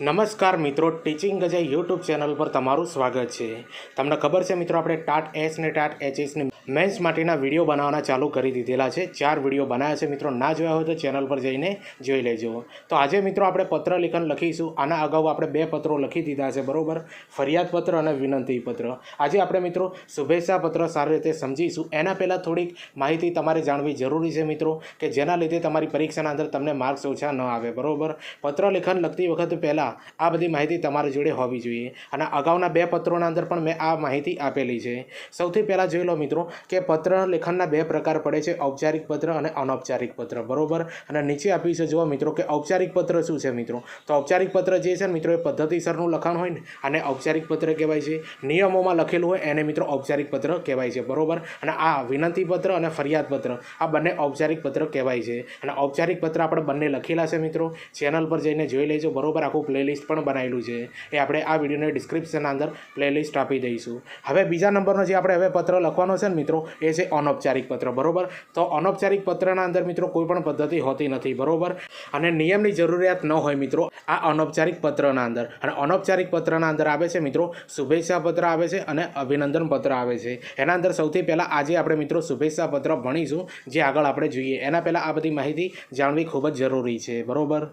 નમસ્કાર મિત્રો, teaching Ajay YouTube channel પર તમારું સ્વાગત છે। તમને ખબર છે મિત્રો, આપણે ટાટ એસ ને ટાટ એચએસની મેન્સ માટેના વિડીયો બનાવવાના ચાલુ કરી દીધેલા છે। 4 વિડીયો બનાવ્યા છે મિત્રો। ના જોયા હોય તો ચેનલ પર જઈને જોઈ લેજો। તો આજે મિત્રો આપણે પત્ર લેખન લખીશું। આના અગાઉ આપણે 2 પત્રો લખી દીધા છે, બરોબર। ફરિયાદ પત્ર અને વિનંતી પત્ર। આજે આપણે મિત્રો શુભેચ્છા પત્ર સારી રીતે સમજીશું। એના પહેલાં થોડીક માહિતી તમારે જાણવી જરૂરી છે મિત્રો, કે જેના લીધે તમારી પરીક્ષાના અંદર તમને માર્ક્સ ઓછા ન આવે, બરોબર। પત્ર લેખન લખતી વખતે પહેલાં આ બધી માહિતી તમારી જોડે હોવી જોઈએ। અને અગાઉના 2 પત્રોના અંદર પણ મેં આ માહિતી આપેલી છે। સૌથી પહેલાં જોઈ લો મિત્રો કે પત્ર લેખનના 2 પ્રકાર પડે છે, ઔપચારિક પત્ર અને અનૌપચારિક પત્ર, બરોબર। અને નીચે આપ્યું છે જુઓ મિત્રો કે ઔપચારિક પત્ર શું છે મિત્રો। તો ઔપચારિક પત્ર જે છે મિત્રો એ પદ્ધતિસરનું લખાણ હોય ને, અને ઔપચારિક પત્ર કહેવાય છે। નિયમોમાં લખેલું હોય એને મિત્રો ઔપચારિક પત્ર કહેવાય છે, બરોબર। અને આ વિનંતી પત્ર અને ફરિયાદ પત્ર આ બંને ઔપચારિક પત્ર કહેવાય છે। અને ઔપચારિક પત્ર આપણે બંને લખેલા છે મિત્રો, ચેનલ પર જઈને જોઈ લેજો, બરોબર। આખું પ્લેલિસ્ટ પણ બનાવેલું છે, એ આપણે આ વિડીયોની ડિસ્ક્રિપ્શનના અંદર પ્લેલિસ્ટ આપી દઈશું। હવે બીજા નંબરનો જે આપણે હવે પત્ર લખવાનો છે ને મિત્રો, એ છે અનૌપચારિક પત્ર, બરોબર। તો અનૌપચારિક પત્રના અંદર મિત્રો કોઈ પણ પદ્ધતિ હોતી નથી, બરોબર। અને નિયમની જરૂરિયાત ન હોય મિત્રો આ અનૌપચારિક પત્રના અંદર। અને અનૌપચારિક પત્રના અંદર આવે છે મિત્રો શુભેચ્છા પત્ર આવે છે અને અભિનંદન પત્ર આવે છે। એના અંદર સૌથી પહેલાં આજે આપણે મિત્રો શુભેચ્છા પત્ર ભણીશું, જે આગળ આપણે જોઈએ। એના પહેલાં આ બધી માહિતી જાણવી ખૂબ જ જરૂરી છે, બરોબર।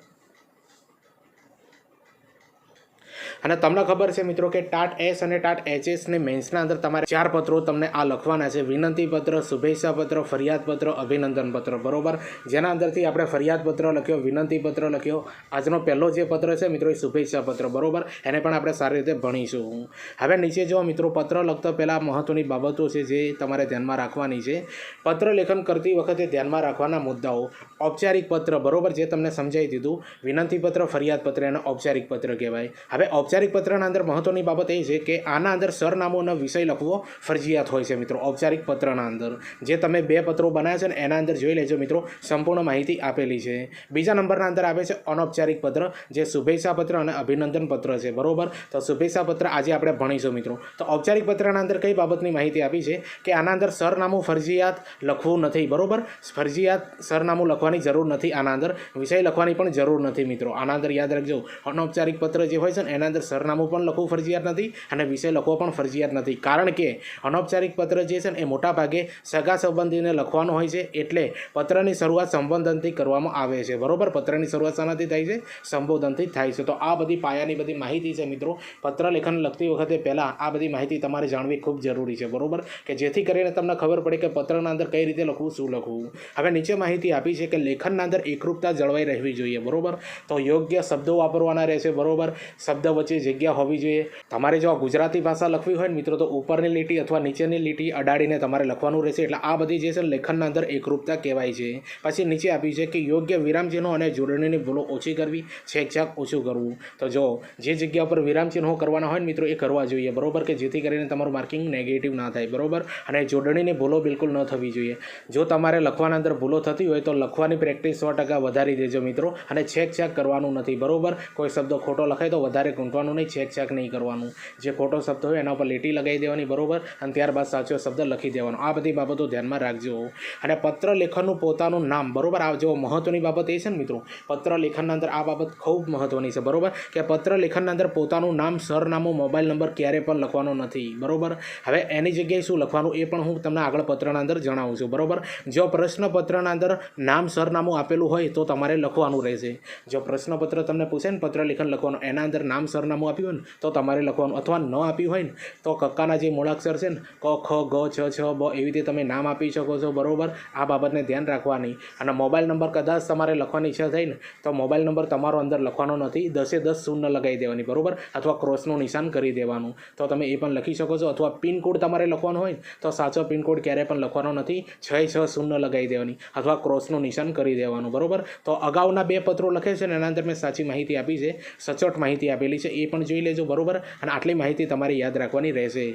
અને તમને ખબર છે મિત્રો કે ટાટ એસ અને ટાટ એચએસની મેન્સના અંદર તમારે 4 પત્રો તમને આ લખવાના છે, વિનંતી પત્ર, શુભેચ્છા પત્ર, ફરિયાદ પત્ર, અભિનંદન પત્ર, બરોબર। જેના અંદરથી આપણે ફરિયાદ પત્ર લખ્યો, વિનંતી પત્ર લખ્યો, આજનો પહેલો જે પત્ર છે મિત્રો એ શુભેચ્છા પત્ર, બરોબર। એને પણ આપણે સારી રીતે ભણીશું। હવે નીચે જો મિત્રો પત્ર લખતા પહેલાં મહત્ત્વની બાબતો છે જે તમારે ધ્યાનમાં રાખવાની છે। પત્ર લેખન કરતી વખતે ધ્યાનમાં રાખવાના મુદ્દાઓ: ઔપચારિક પત્ર, બરોબર, જે તમને સમજાવી દીધું। વિનંતી પત્ર, ફરિયાદ પત્ર એને ઔપચારિક પત્ર કહેવાય। હવે ઔપચારિક પત્રના અંદર મહત્ત્વની બાબત એ છે કે આના અંદર સરનામું અને વિષય લખવો ફરજિયાત હોય છે મિત્રો, ઔપચારિક પત્રના અંદર। જે તમે 2 પત્રો બનાવ્યા છે ને એના અંદર જોઈ લેજો મિત્રો, સંપૂર્ણ માહિતી આપેલી છે। બીજા નંબરના અંદર આવે છે અનૌપચારિક પત્ર, જે શુભેચ્છા પત્ર અને અભિનંદન પત્ર છે, બરોબર। તો શુભેચ્છા પત્ર આજે આપણે ભણીશું મિત્રો। તો ઔપચારિક પત્રના અંદર કઈ બાબતની માહિતી આપી છે કે આના અંદર સરનામું ફરજિયાત લખવું નથી, બરોબર। ફરજિયાત સરનામું લખવાની જરૂર નથી, આના અંદર વિષય લખવાની પણ જરૂર નથી મિત્રો। આના અંદર યાદ રાખજો, અનૌપચારિક પત્ર જે હોય છે ને એના અંદર સરનામું પણ લખવું ફરજિયાત નથી અને વિષય લખવો પણ ફરજિયાત નથી। કારણ કે અનૌપચારિક પત્ર જે છે ને એ મોટાભાગે સગા સંબંધીને લખવાનો હોય છે, એટલે પત્રની શરૂઆત સંબોધનથી કરવામાં આવે છે, બરોબર। પત્રની શરૂઆત શાનાથી થાય છે? સંબોધનથી થાય છે। તો આ બધી પાયાની બધી માહિતી છે મિત્રો, પત્ર લેખન લખતી વખતે પહેલાં આ બધી માહિતી તમારે જાણવી ખૂબ જરૂરી છે, બરોબર, કે જેથી કરીને તમને ખબર પડે કે પત્રના અંદર કઈ રીતે લખવું, શું લખવું। હવે નીચે માહિતી આપી છે કે લેખનના અંદર એકરૂપતા જળવાઈ રહેવી જોઈએ, બરોબર। તો યોગ્ય શબ્દો વાપરવાના રહેશે, બરોબર। શબ્દ વચ્ચે જગ્યા હોવી જોઈએ। તમારે જો ગુજરાતી ભાષા લખવી હોય ને મિત્રો, તો ઉપરની લીટી અથવા નીચેની લીટી અડાડીને તમારે લખવાનું રહેશે। એટલે આ બધી જે છે લેખનના અંદર એકરૂપતા કહેવાય છે। પછી નીચે આપ્યું છે કે યોગ્ય વિરામચિહ્નો અને જોડણીની ભૂલો ઓછી કરવી, છેકછાક ઓછું કરવું। તો જો જે જગ્યા પર વિરામચિહ્નો કરવાના હોય ને મિત્રો એ કરવા જોઈએ, બરોબર, કે જેથી કરીને તમારું માર્કિંગ નેગેટિવ ના થાય, બરોબર। અને જોડણીની ભૂલો બિલકુલ ન થવી જોઈએ। જો તમારે લખવાના અંદર ભૂલો થતી હોય તો લખવાની પ્રેક્ટિસ 100% વધારી દેજો મિત્રો, અને છેકછાક કરવાનું નથી, બરોબર। કોઈ શબ્દ ખોટો લખાય તો વધારે ગૂંટવાનું નહીં, છેકછાક નહીં કરવાનું। જે ખોટો શબ્દ હોય એના ઉપર લીટી લગાવી દેવાની, બરોબર, અને ત્યારબાદ સાચો શબ્દ લખી દેવાનો। આ બધી બાબતો ધ્યાનમાં રાખજો। અને પત્ર લેખનનું પોતાનું નામ, બરોબર, આ જો મહત્ત્વની બાબત એ છે ને મિત્રો, પત્ર લેખનના અંદર આ બાબત ખૂબ મહત્ત્વની છે, બરોબર, કે પત્ર લેખનના અંદર પોતાનું નામ, સરનામું, મોબાઈલ નંબર ક્યારે પણ લખવાનો નથી, બરોબર। હવે એની જગ્યાએ શું લખવાનું એ પણ હું તમને આગળ પત્રના અંદર જણાવું છું, બરોબર। જો પ્રશ્નપત્રના અંદર નામ, સરનામું આપેલું હોય તો તમારે લખવાનું રહેશે। જો પ્રશ્નપત્ર તમને પૂછે ને પત્ર લેખન લખવાનું, એના અંદર નામ, સરનામું આપ્યું હોય ને તો તમારે લખવાનું, અથવા ન આપ્યું હોય ને તો કક્કાના જે મૂળાક્ષર છે ને ક, ખ, ગ, ચ, છ, બ એવી રીતે તમે નામ આપી શકો છો, બરોબર। આ બાબતને ધ્યાન રાખવાની। અને મોબાઈલ નંબર કદાચ તમારે લખવાની ઈચ્છા થઈ ને તો મોબાઈલ નંબર તમારો અંદર લખવાનો નથી, 10 શૂન્ય લગાવી દેવાની, બરોબર, અથવા ક્રોસનું નિશાન કરી દેવાનું, તો તમે એ પણ લખી શકો છો। અથવા પિનકોડ તમારે લખવાનો હોય તો સાચો પિનકોડ ક્યારેય પણ લખવાનો નથી, 6 શૂન્ય લગાવી દેવાની, અથવા ક્રોસનું નિશાન કરી દેવાનું, બરોબર। તો અગાઉના 2 પત્રો લખે છે ને એના અંદર મેં સાચી માહિતી આપી છે, સચોટ માહિતી આપેલી છે, એ પણ જોઈ લેજો, બરોબર। અને આટલી માહિતી તમારે યાદ રાખવાની રહેશે।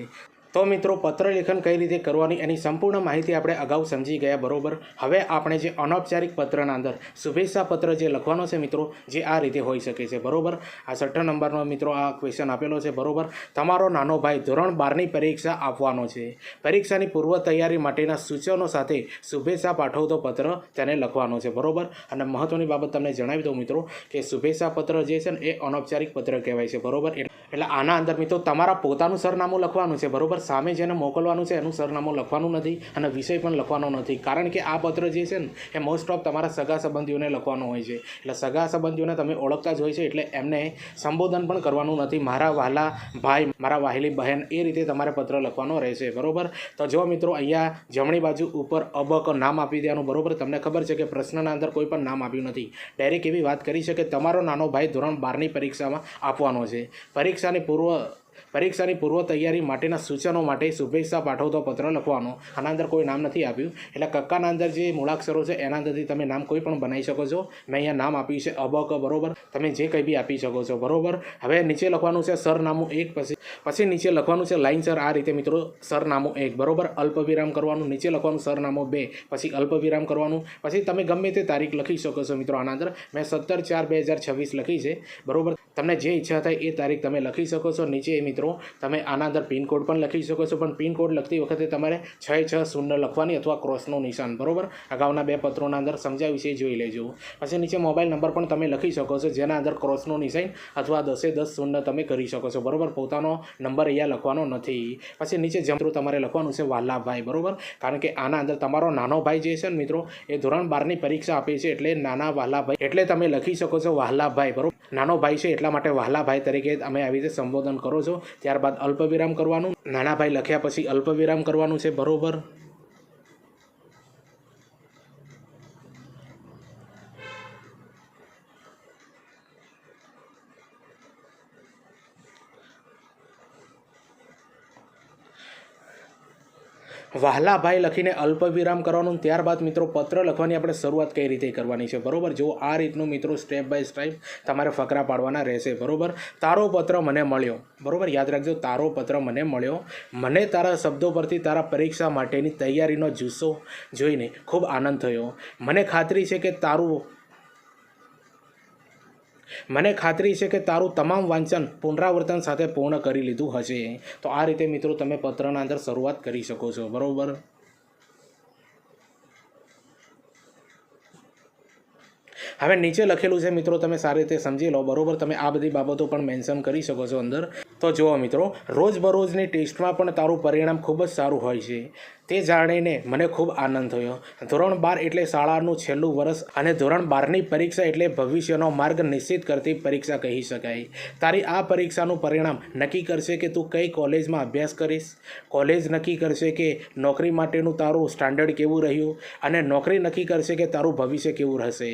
તો મિત્રો પત્ર લેખન કઈ રીતે કરવાની એની સંપૂર્ણ માહિતી આપણે અગાઉ સમજી ગયા બરોબર. હવે આપણે જે અનૌપચારિક પત્રના અંદર શુભેચ્છા પત્ર જે લખવાનો છે મિત્રો, જે આ રીતે હોઈ શકે છે બરોબર. આ 6 નંબરનો મિત્રો આ ક્વેશ્ચન આપેલો છે બરોબર. તમારો નાનો ભાઈ ધોરણ 12ની પરીક્ષા આપવાનો છે. પરીક્ષાની પૂર્વ તૈયારી માટેના સૂચનો સાથે શુભેચ્છા પાઠવતો પત્ર તેને લખવાનો છે બરોબર. અને મહત્વની બાબત તમને જણાવી દઉં મિત્રો કે શુભેચ્છા પત્ર જે છે ને એ અનૌપચારિક પત્ર કહેવાય છે બરોબર. એટલે આના અંદર મિત્રો તમારા પોતાનું સરનામું લખવાનું છે બરોબર. સામે જેને મોકલવાનું છે એનું સરનામું લખવાનું નથી અને વિષય પણ લખવાનો નથી, કારણ કે આ પત્ર જે છે ને એ મોસ્ટ ઓફ તમારા સગા સંબંધીઓને લખવાનું હોય છે. એટલે સગા સંબંધીઓને તમે ઓળખતા જ હોય છે, એટલે એમને સંબોધન પણ કરવાનું નથી. મારા વહાલા ભાઈ, મારા વહાલી બહેન, એ રીતે તમારે પત્ર લખવાનો રહેશે બરોબર. તો જો મિત્રો અહીંયા જમણી બાજુ ઉપર અબક નામ આપી દેવાનું બરોબર. તમને ખબર છે કે પ્રશ્નના અંદર કોઈ પણ નામ આપ્યું નથી. ડાયરેક્ટ એવી વાત કરી છે કે તમારો નાનો ભાઈ ધોરણ 12ની પરીક્ષામાં આપવાનો છે. પરીક્ષાની પૂર્વ તૈયારી માટેના સૂચનો માટે શુભેચ્છા પાઠવતો પત્ર લખવાનો. આના અંદર કોઈ નામ નથી આપ્યું, એટલે કક્કાના અંદર જે મૂળાક્ષરો છે એના અંદરથી તમે નામ કોઈ પણ બનાવી શકો છો. મેં અહીંયા નામ આપ્યું છે અબક બરોબર. તમે જે કંઈ બી આપી શકો છો બરોબર. હવે નીચે લખવાનું છે સરનામું 1, પછી નીચે લખવાનું છે લાઇનસર આ રીતે મિત્રો સરનામું 1 બરોબર. અલ્પવિરામ કરવાનું, નીચે લખવાનું સરનામું 2, પછી અલ્પવિરામ કરવાનું. પછી તમે ગમે તે તારીખ લખી શકો છો મિત્રો. આના અંદર મેં 17/4/2026 લખી છે બરોબર. તમને જે ઈચ્છા થાય એ તારીખ તમે લખી શકો છો. નીચે મિત્રો તમે આના અંદર પિનકોડ પણ લખી શકો છો, પણ પિનકોડ લખતી વખતે તમારે 660 લખવાની અથવા ક્રોસનું નિશાન બરોબર. અગાઉના 2 પત્રોના અંદર સમજાવ્યું છે, જોઈ લેજો. પછી નીચે મોબાઈલ નંબર પણ તમે લખી શકો છો, જેના અંદર ક્રોસનું નિશાન અથવા 10-10 તમે કરી શકો છો બરોબર. પોતાનો નંબર અહીંયા લખવાનો નથી. પછી નીચે મિત્રો તમારે લખવાનું છે વહાલાભાઈ બરોબર, કારણ કે આના અંદર તમારો નાનો ભાઈ જે છે ને મિત્રો એ ધોરણ 12ની પરીક્ષા આપે છે, એટલે નાના વહાલાભાઈ, એટલે તમે લખી શકો છો વહાલાભાઈ બરોબર. નાનો ભાઈ છે એટલા માટે વહાલાભાઈ તરીકે તમે આવી રીતે સંબોધન કરો છો. ત્યારબાદ અલ્પવિરામ કરવાનું. નાના ભાઈ લખ્યા પછી અલ્પવિરામ કરવાનું છે બરોબર. વહાલાભાઈ લખીને અલ્પવિરામ કરવાનું. ત્યારબાદ મિત્રો પત્ર લખવાની આપણે શરૂઆત કઈ રીતે કરવાની છે બરોબર. જો આ રીતનું મિત્રો સ્ટેપ બાય સ્ટેપ તમારે ફકરા પાડવાના રહેશે બરોબર. તારો પત્ર મને મળ્યો બરોબર. યાદ રાખજો, તારો પત્ર મને મળ્યો. મને તારા શબ્દો પરથી તારા પરીક્ષા માટેની તૈયારીનો જુસ્સો જોઈને ખૂબ આનંદ થયો. મને ખાતરી છે કે તારું તમામ વાંચન પુનરાવર્તન સાથે પૂર્ણ કરી લીધું હશે. તો આ રીતે મિત્રો તમે પત્રના અંદર શરૂઆત કરી શકો છો બરોબર. હવે નીચે લખેલું છે મિત્રો તમે સારી રીતે સમજી લો બરોબર. તમે આ બધી બાબતો પણ મેન્શન કરી શકો છો અંદર. તો જુઓ મિત્રો, રોજબરોજની ટેસ્ટમાં પણ તારું પરિણામ ખૂબ જ સારું હોય છે, તે જાણીને મને ખૂબ આનંદ થયો. ધોરણ 12 એટલે શાળાનું છેલ્લું વર્ષ અને ધોરણ 12ની પરીક્ષા એટલે ભવિષ્યનો માર્ગ નિશ્ચિત કરતી પરીક્ષા કહી શકાય. તારી આ પરીક્ષાનું પરિણામ નક્કી કરશે કે તું કઈ કોલેજમાં અભ્યાસ કરીશ. કોલેજ નક્કી કરશે કે નોકરી માટેનું તારું સ્ટાન્ડર્ડ કેવું રહ્યું, અને નોકરી નક્કી કરશે કે તારું ભવિષ્ય કેવું રહેશે.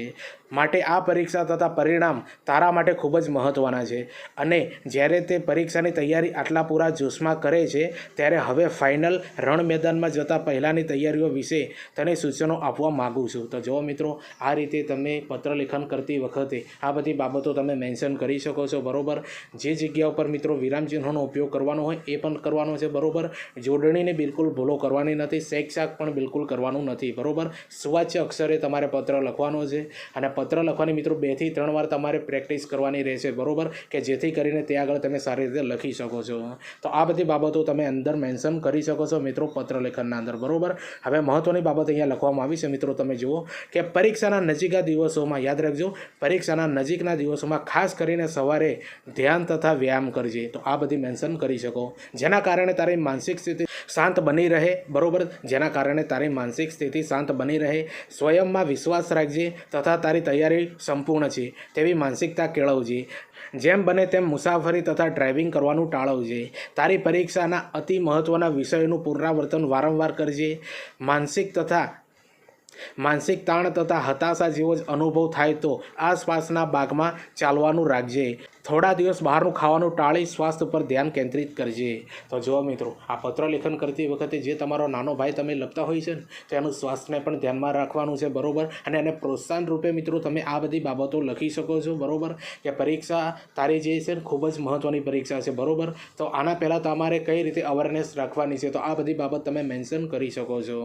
માટે આ પરીક્ષા તથા પરિણામ તારા માટે ખૂબ જ મહત્ત્વના છે. અને જ્યારે તે પરીક્ષાની તૈયારી આટલા પૂરા જોશમાં કરે છે, ત્યારે હવે ફાઇનલ રણ મેદાનમાં જતાં પહેલાંની તૈયારીઓ વિશે તને સૂચનો આપવા માગું છું. તો જો મિત્રો, આ રીતે તમે પત્ર લેખન કરતી વખતે આ બધી બાબતો તમે મેન્શન કરી શકો છો બરોબર. જે જગ્યા ઉપર મિત્રો વિરામચિહ્નોનો ઉપયોગ કરવાનો હોય એ પણ કરવાનો છે બરોબર. જોડણીને બિલકુલ ભૂલો કરવાની નથી, શેકશાક પણ બિલકુલ કરવાનું નથી બરોબર. સુવાચ્ય અક્ષરે તમારે પત્ર લખવાનો છે, અને પત્ર લખવાની મિત્રો 2 થી 3 વાર તમારે પ્રેક્ટિસ કરવાની રહેશે બરોબર, કે જેથી કરીને તે આગળ તમે સારી રીતે લખી શકો છો. તો આ બધી બાબતો તમે અંદર મેન્શન કરી શકો છો મિત્રો પત્ર લેખનના અંદર બરોબર. હવે મહત્વની બાબત અહીંયા લખવામાં આવી છે મિત્રો, તમે જુઓ કે પરીક્ષાના નજીકના દિવસોમાં, યાદ રાખજો, પરીક્ષાના નજીકના દિવસોમાં ખાસ કરીને સવારે ધ્યાન તથા વ્યાયામ કરજે. તો આ બધી મેન્શન કરી શકો, જેના કારણે તારી માનસિક સ્થિતિ શાંત બની રહે બરોબર. જેના કારણે તારી માનસિક સ્થિતિ શાંત બની રહે. સ્વયંમાં વિશ્વાસ રાખજે તથા તારી તૈયારી સંપૂર્ણ છે તેવી માનસિકતા કેળવજે. જેમ બને તેમ મુસાફરી તથા ડ્રાઇવિંગ કરવાનું ટાળવજે. તારી પરીક્ષાના અતિ મહત્ત્વના વિષયોનું પુનરાવર્તન વારંવાર કરજે. માનસિક તાણ તથા હતાશા જેવો જ અનુભવ થાય તો આસપાસના ભાગમાં ચાલવાનું રાખજે. થોડા દિવસ બહારનું ખાવાનું ટાળી સ્વાસ્થ્ય પર ધ્યાન કેન્દ્રિત કરજે. તો જુઓ મિત્રો, આ પત્ર લેખન કરતી વખતે જે તમારો નાનો ભાઈ તમે લખતા હોય છે ને, તો એનું સ્વાસ્થ્યને પણ ધ્યાનમાં રાખવાનું છે, બરાબર. અને એને પ્રોત્સાહન રૂપે મિત્રો તમે આ બધી બાબતો લખી શકો છો, બરાબર. કે પરીક્ષા તારી જે છે ને ખૂબ જ મહત્ત્વની પરીક્ષા છે, બરાબર. તો આના પહેલાં તમારે કઈ રીતે અવેરનેસ રાખવાની છે, તો આ બધી બાબત તમે મેન્શન કરી શકો છો.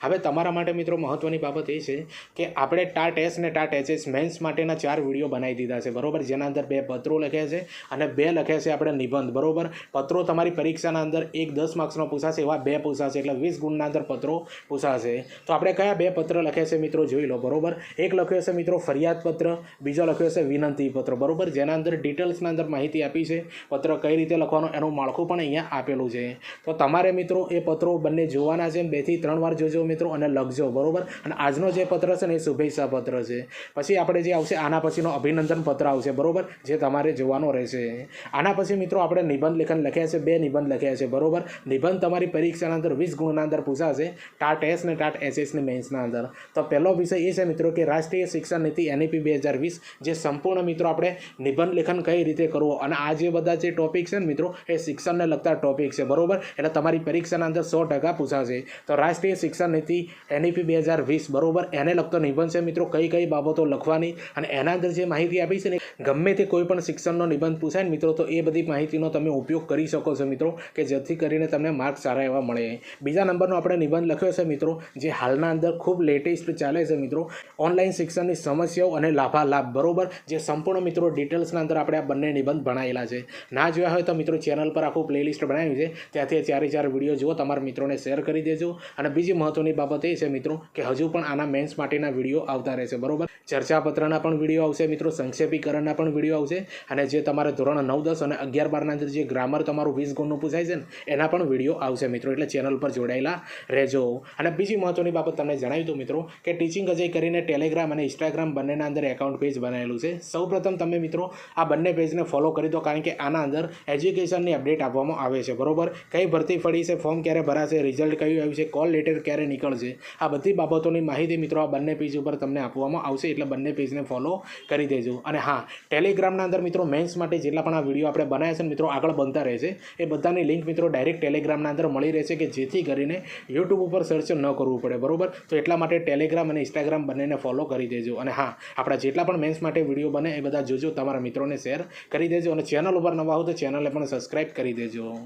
હવે તમારા માટે મિત્રો મહત્ત્વની બાબત એ છે કે આપણે ટાટ એસ ને ટાટ એચએસ મેન્સ માટેના 4 વિડીયો બનાવી દીધા છે, બરાબર. જેના અંદર 2 પત્રો લખ્યા છે અને 2 લખ્યા છે આપણે નિબંધ, બરાબર. પત્રો તમારી પરીક્ષાના અંદર 1 10 માર્ક્સનો પૂછાશે, એવા 2 પૂછાશે, એટલે 20 ગુણના અંદર પત્રો પૂછાશે. તો આપણે કયા 2 પત્ર લખ્યા છે મિત્રો જોઈ લો, બરાબર. એક લખ્યો છે મિત્રો ફરિયાદ પત્ર, બીજો લખ્યો છે વિનંતી પત્ર, બરાબર. જેના અંદર ડિટેલ્સના અંદર માહિતી આપી છે, પત્ર કઈ રીતે લખવાનું એનું માળખું પણ અહીંયા આપેલું છે. તો તમારે મિત્રો એ પત્રો બંને જોવાના છે, 2 થી 3 વાર જોજો મિત્રો અને લખજો, બરાબર. અને આજનો જે પત્ર છે ને એ શુભેચ્છા પત્ર છે. પછી આપણે જે આવશે આના પછીનો અભિનંદન પત્ર આવશે, બરાબર, જે તમારે જોવાનો રહેશે. આના પછી મિત્રો આપણે નિબંધ લેખન લખ્યા છે, 2 નિબંધ લખ્યા છે, બરાબર. નિબંધ તમારી પરીક્ષાના અંદર 20 ગુણના અંદર પૂછાશે, ટાટ એસ ને ટાટ એચએસની મેન્સના અંદર. તો પહેલો વિષય એ છે મિત્રો કે રાષ્ટ્રીય શિક્ષણ નીતિ NEP 2020, જે સંપૂર્ણ મિત્રો આપણે નિબંધ લેખન કઈ રીતે કરવો, અને આ જે બધા જે ટોપિક છે ને મિત્રો એ શિક્ષણને લગતા ટોપિક છે, બરાબર. એટલે તમારી પરીક્ષાના અંદર 100% પૂછાશે. તો રાષ્ટ્રીય શિક્ષણ નીતિ NEP 2020, બરાબર, એને લગતો નિબંધ છે મિત્રો. કઈ કઈ બાબતો લખવાની અને એના અંદર જે માહિતી આપી છે ને, ગમે તે કોઈ પણ શિક્ષણનો નિબંધ પૂછાય ને મિત્રો, તો એ બધી માહિતીનો તમે ઉપયોગ કરી શકો છો મિત્રો, કે જેથી કરીને તમને માર્ક્સ સારા એવા મળે. બીજા નંબરનો આપણે નિબંધ લખ્યો છે મિત્રો, જે હાલના અંદર ખૂબ લેટેસ્ટ ચાલે છે મિત્રો, ઓનલાઈન શિક્ષણની સમસ્યાઓ અને લાભાલાભ, બરાબર. જે સંપૂર્ણ મિત્રો ડિટેલ્સના અંદર આપણે આ બંને નિબંધ ભણાયેલા છે. ના જોયા હોય તો મિત્રો ચેનલ પર આખું પ્લેલિસ્ટ બનાવ્યું છે, ત્યાંથી 4 વિડીયો જુઓ, તમારા મિત્રોને શેર કરી દેજો. અને બીજી મહત્ત્વની બાબત એ છે મિત્રો કે હજુ પણ આના મેન્સ માટેના વિડીયો આવતા રહેશે, બરાબર. ચર્ચાપત્રના પણ વિડીયો આવશે મિત્રો, સંક્ષેપીકરણના પણ વિડીયો આવશે, અને જે તમારે ધોરણ 9, 10 અને 11, 12ના અંદર જે ગ્રામર તમારું 20 ગુણનું પૂછાય છે ને, એના પણ વિડીયો આવશે મિત્રો. એટલે ચેનલ પર જોડાયેલા રહેજો. અને બીજી મહત્ત્વની બાબત તમને જણાવી દઉં મિત્રો કે ટીચિંગ અજય કરીને ટેલિગ્રામ અને ઇન્સ્ટાગ્રામ બંનેના અંદર એકાઉન્ટ પેજ બનાવેલું છે. સૌપ્રથમ તમે મિત્રો આ બંને પેજને ફોલો કરી દો, કારણ કે આના અંદર એજ્યુકેશનની અપડેટ આપવામાં આવે છે, બરાબર. કઈ ભરતી પડી છે, ફોર્મ ક્યારે ભરાશે, રિઝલ્ટ કયું આવ્યું છે, કોલ લેટર ક્યારે નીકળશે, આ બધી બાબતોની માહિતી મિત્રો આ બંને પેજ ઉપર તમને આપવામાં આવશે. એટલે બંને પેજને ફોલો કરી દેજો. અને હા, ટેલિગ્રામના અંદર મિત્રો મેન્સ માટે જેટલા પણ આ વિડીયો આપણે બનાવ્યા છે ને મિત્રો, આગળ બનતા રહેશે. એ બધાની લિંક મિત્રો ડાયરેક્ટ ટેલિગ્રામના અંદર મળી રહેશે, કે જેથી કરીને યુટ્યુબ ઉપર સર્ચ ન કરવું પડે, બરાબર. તો એટલા માટે ટેલિગ્રામ અને ઇન્સ્ટાગ્રામ બંનેને ફોલો કરી દેજો. અને હા, આપણા જેટલા પણ મેન્સ માટે વિડીયો બને એ બધા જોજો, તમારા મિત્રોને શેર કરી દેજો. અને ચેનલ ઉપર નવા હો તો ચેનલને પણ સબસ્ક્રાઈબ કરી દેજો.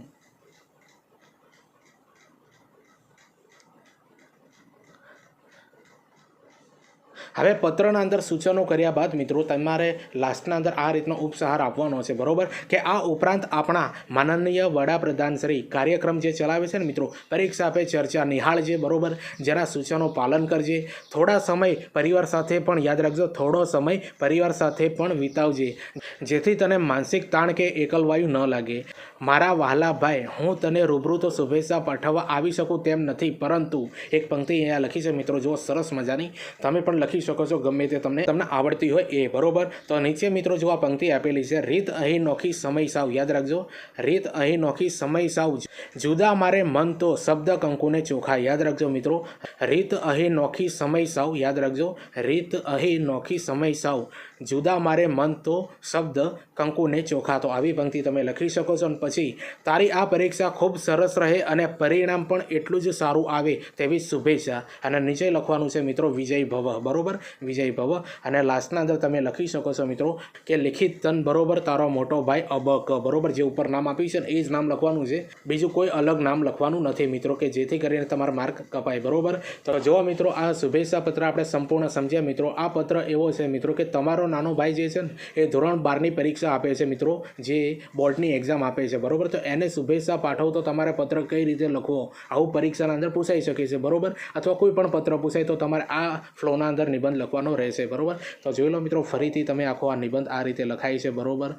હવે પત્રના અંદર સૂચનો કર્યા બાદ મિત્રો તમારે લાસ્ટના અંદર આ રીતનો ઉપસહાર આપવાનો છે, બરાબર. કે આ ઉપરાંત આપણા માનનીય વડાપ્રધાન શ્રી કાર્યક્રમ જે ચલાવે છે ને મિત્રો, પરીક્ષા પે ચર્ચા નિહાળજે, બરાબર. જેના સૂચનો પાલન કરજે. થોડા સમય પરિવાર સાથે પણ, યાદ રાખજો, થોડો સમય પરિવાર સાથે પણ વિતાવજે, જેથી તને માનસિક તાણ કે એકલવાયુ ન લાગે. મારા વહાલા ભાઈ, હું તને રૂબરૂ તો શુભેચ્છા પાઠવવા આવી શકું તેમ નથી, પરંતુ એક પંક્તિ અહીંયા લખી છે મિત્રો, જો સરસ મજાની, તમે પણ લખી શકો છો ગમે તે તમને આવડતી હોય એ, બરાબર. તો નીચે મિત્રો જો આ પંક્તિ આપેલી છે, રીત અહીં નોખી સમય સાવ, યાદ રાખજો, રીત અહીં નોખી સમય સાવ, જુદા મારે મન તો શબ્દ કંકુને ચોખા, યાદ રાખજો મિત્રો. રીત અહીં નોખી સમય સાવ, યાદ રાખજો, રીત અહીં નોખી સમય સાવ, જુદા મારે મન તો શબ્દ કંકુને ચોખા. તો આવી પંક્તિ તમે લખી શકો છો. અને પછી તારી આ પરીક્ષા ખૂબ સરસ રહે અને પરિણામ પણ એટલું જ સારું આવે તેવી શુભેચ્છા. અને નીચે લખવાનું છે મિત્રો વિજય ભવ, બરાબર, વિજય ભવ. અને લાસ્ટના અંદર તમે લખી શકો છો મિત્રો કે લિખિત તન, બરાબર, તારો મોટો ભાઈ અબક, બરાબર. જે ઉપર નામ આપ્યું છે ને એ જ નામ લખવાનું છે, બીજું કોઈ અલગ નામ લખવાનું નથી મિત્રો, કે જેથી કરીને તમારા માર્ક કપાય, બરાબર. તો જો મિત્રો આ શુભેચ્છા પત્ર આપણે સંપૂર્ણ સમજ્યા મિત્રો. આ પત્ર એવો છે મિત્રો કે તમારો નાનો ભાઈ જે છે ને એ ધોરણ 12ની પરીક્ષા આપે છે મિત્રો, જે બોર્ડની એક્ઝામ આપે છે, બરાબર. તો એને શુભેચ્છા પાઠવો તો તમારે પત્ર કઈ રીતે લખવો, આવું પરીક્ષાના અંદર પૂછાઈ શકે છે, બરાબર. અથવા કોઈ પણ પત્ર પૂછાય તો તમારે આ ફ્લોના અંદર નિબંધ લખવાનો રહેશે, બરાબર. તો જોઈ લો મિત્રો, ફરીથી તમે આખો આ નિબંધ આ રીતે લખાય છે, બરાબર.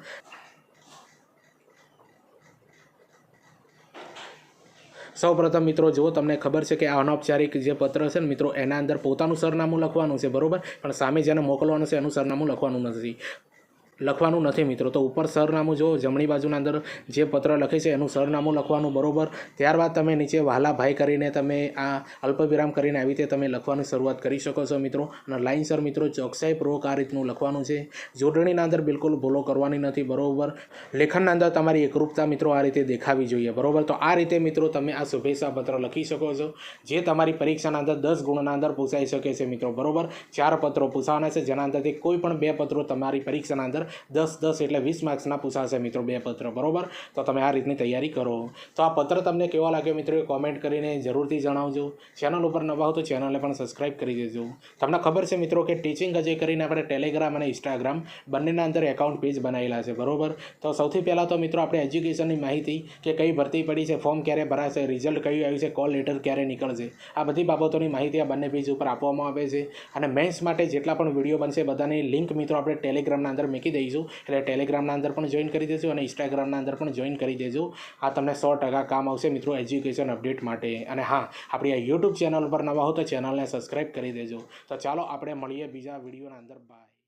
સૌપ્રથમ મિત્રો જો તમને ખબર છે કે આ અનૌપચારિક જે પત્ર છે ને મિત્રો, એના અંદર પોતાનું સરનામું લખવાનું છે, બરાબર. પણ સામે જેને મોકલવાનું છે એનું સરનામું લખવાનું નથી. લખવાનું નથી મિત્રો. તો ઉપર સરનામું જો જમણી બાજુના અંદર જે પત્ર લખે છે એનું સરનામું લખવાનું બરોબર. ત્યારબાદ તમે નીચે વહાલા ભાઈ કરીને તમે આ અલ્પવિરામ કરીને આવી રીતે તમે લખવાની શરૂઆત કરી શકો છો મિત્રો. અને લાઇનસર મિત્રો ચોકસાઈપૂર્વક આ રીતનું લખવાનું છે. જોડણીના અંદર બિલકુલ ભૂલો કરવાની નથી બરોબર. લેખનના અંદર તમારી એકરૂપતા મિત્રો આ રીતે દેખાવી જોઈએ બરોબર. તો આ રીતે મિત્રો તમે આ શુભેચ્છા પત્ર લખી શકો છો, જે તમારી પરીક્ષાના અંદર 10 ગુણના અંદર પૂછાઈ શકે છે મિત્રો બરોબર. 4 પત્રો પૂછાવાના છે, જેના અંદરથી કોઈ પણ 2 પત્રો તમારી પરીક્ષાના અંદર 10 એટલે 20 માર્ક્સના પૂછાશે મિત્રો 2 પત્ર બરોબર. તો તમે આ રીતની તૈયારી કરો. તો આ પત્ર તમને કેવો લાગ્યો મિત્રો એ કોમેન્ટ કરીને જરૂરથી જણાવજો. ચેનલ ઉપર નવા હો તો ચેનલને પણ સબસ્ક્રાઈબ કરી દેજો. તમને ખબર છે મિત્રો કે ટીચિંગ અજય કરીને આપણે ટેલિગ્રામ અને ઇન્સ્ટાગ્રામ બંનેના અંદર એકાઉન્ટ પેજ બનાવેલા છે બરોબર. તો સૌથી પહેલાં તો મિત્રો આપણે એજ્યુકેશનની માહિતી કે કઈ ભરતી પડી છે, ફોર્મ ક્યારે ભરાશે, રિઝલ્ટ કયું આવ્યું છે, કોલ લેટર ક્યારે નીકળશે, આ બધી બાબતોની માહિતી આ બંને પેજ ઉપર આપવામાં આવે છે. અને મેન્સ માટે જેટલા પણ વિડીયો બનશે બધાની લિંક મિત્રો આપણે ટેલિગ્રામના અંદર મૂકી દઈશું. એટલે ટેલિગ્રામના અંદર પણ જોઈન કરી દેજો અને ઇન્સ્ટાગ્રામના અંદર પણ જોઈન કરી દેજો. આ તમને 100% કામ આવશે મિત્રો એજ્યુકેશન અપડેટ માટે. અને હા, આપણી આ યુટ્યુબ ચેનલ પર નવા હો તો ચેનલને સબસ્ક્રાઈબ કરી દેજો. તો ચાલો આપણે મળીએ બીજા વિડીયોના અંદર. બાય.